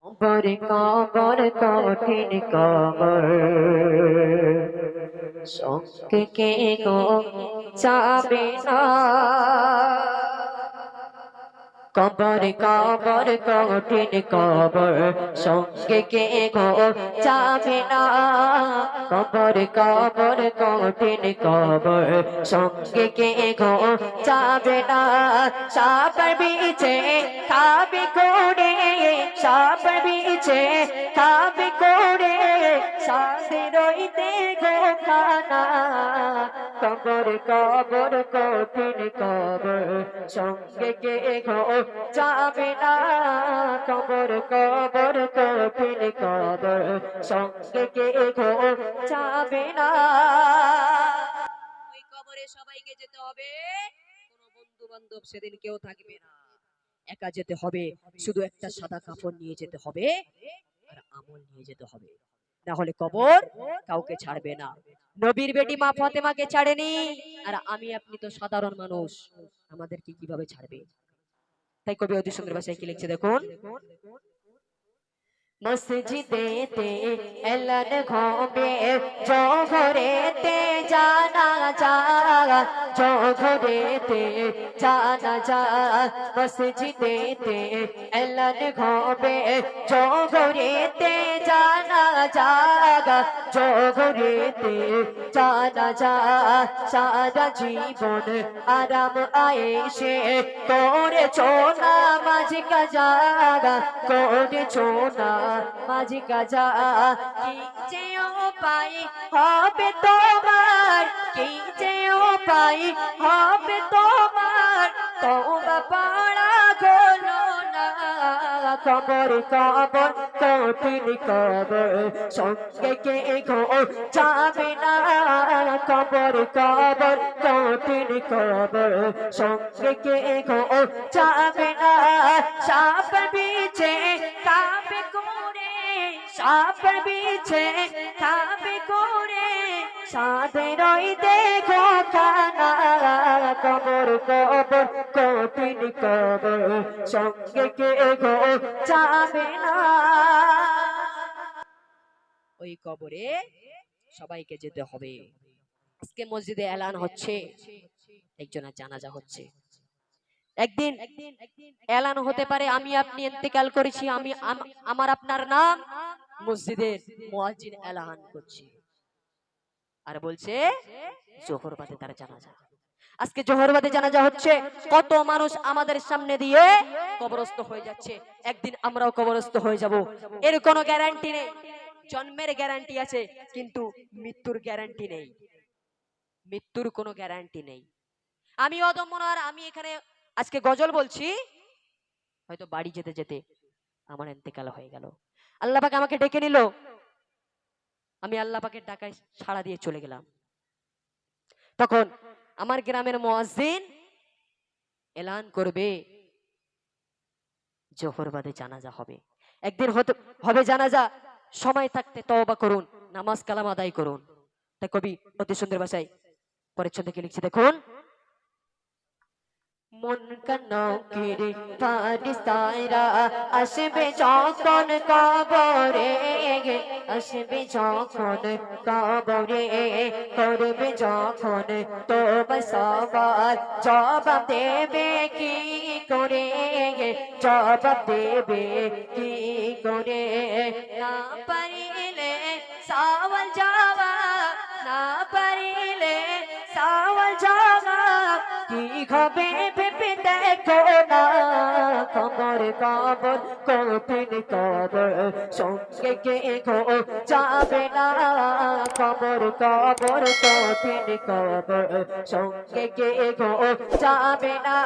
কবর কবর কঠিন কবর সঙ্গে কে গো যাবে না। কবর কবর কঠিন কবর সঙ্গে কে গো যাবে না। কবর কবর কঠিন কবর সঙ্গে কে গো যাবে না। সাপের বিছে খাবে করে, সাপের বিছে খাবে করে, সাথে রইতে গো খানা। কবর কবর কঠিন কবর সঙ্গে কে গো যাবে না। কবর কবর কঠিন কবর সঙ্গে কে গো যাবে না। ওই কবরে সবাইকে যেতে হবে, কোনো বন্ধু বান্ধব সেদিন কেউ থাকবে না, একা যেতে হবে। শুধু একটা সাদা কাপড় নিয়ে যেতে হবে আর আমল নিয়ে যেতে হবে, না হলে কবর কাউকে ছাড়বে না। নবীর বেটি মা ফাতেমাকে ছাড়েনি, আর আমি আপনি তো সাধারণ মানুষ, আমাদেরকে কিভাবে ছাড়বে? তাই কবি অতি সুন্দর ভাষায় কি লিখছে দেখুন। মসজিদেতে এলান হবে জোহরেতে জানাজা, জোহরেতে জানাজা। মসজিদেতে এলান হবে জোহরেতে জানাজা, জোহরেতে জানাজা। সারা জীবন আরাম আয়েশে করেছো না মাঝ কাজা, করেছো না মাঝ কাজা। কি যে উপায় হবে তোমার, কি যে উপায় হবে তোমার, তওবা পড়া হলো না। কবর কবর কঠিন কবর সঙ্গে কে গো যাবে না। কবর কবর কঠিন কবর সঙ্গে কে গো যাবে না। সাপের বিছে খাবে করে, সাপের বিছে খাবে করে, সাথে রইতে গো খানা। কবর কবর কঠিন কবর সঙ্গে কে গো যাবে না। ওই কবরে সবাইকে যেতে হবে। আজকে মসজিদে এলান হচ্ছে, একজনের জানাজা হচ্ছে। একদিন এলান হতে পারে আমি আপনি ইন্তেকাল করেছি, আমি আমার আপনার নাম মসজিদের মুয়াজ্জিন এলান করছে আর বলছে জোহর বাদে তার জানাজা। আজকে জোহর বাদে জানাজা হচ্ছে, কত মানুষ আমাদের সামনে দিয়ে কবরস্থ হয়ে যাচ্ছে। একদিন আমরাও কবরস্থ হয়ে যাব, এর কোনো গ্যারান্টি নেই। জন্মের গ্যারান্টি আছে কিন্তু মৃত্যুর গ্যারান্টি নেই, মৃত্যুর কোনো গ্যারান্টি নেই। আমি অদম্যনার, আমি এখানে আজকে গজল বলছি, হয়তো বাড়ি যেতে যেতে আমার ইন্তেকাল হয়ে গেল, আল্লাহ পাক আমাকে ডেকে নিল, আমি আল্লাহ পাকের ডাকায় সাড়া দিয়ে চলে গেলাম। তখন আমার গ্রামের মুয়াজ্জিন এলান করবে জোহর বাদে জানাজা হবে। একদিন হবে জানাজা, সময় থাকতে তওবা করুন, নামাজ কালাম আদায় করুন। তাই কবি অতি সুন্দর ভাষায় পরের ছন্দে লিখছে দেখুন। মন কানকির ফারিস্তারা আসবে যখন কবরে, আসবে যখন কবরে, করবে যখন তওবা সবার, জবাব দেবে কি করে, জবাব দেবে কি করে। না পারিলে সওয়াল জবাব, না পারিলে সওয়াল জবাব, কি হবে ভেবে দেখো না। কবর কবর কঠিন কবর সঙ্গে কে গো যাবে না। কবর কবর কঠিন কবর সঙ্গে কে গো যাবে না।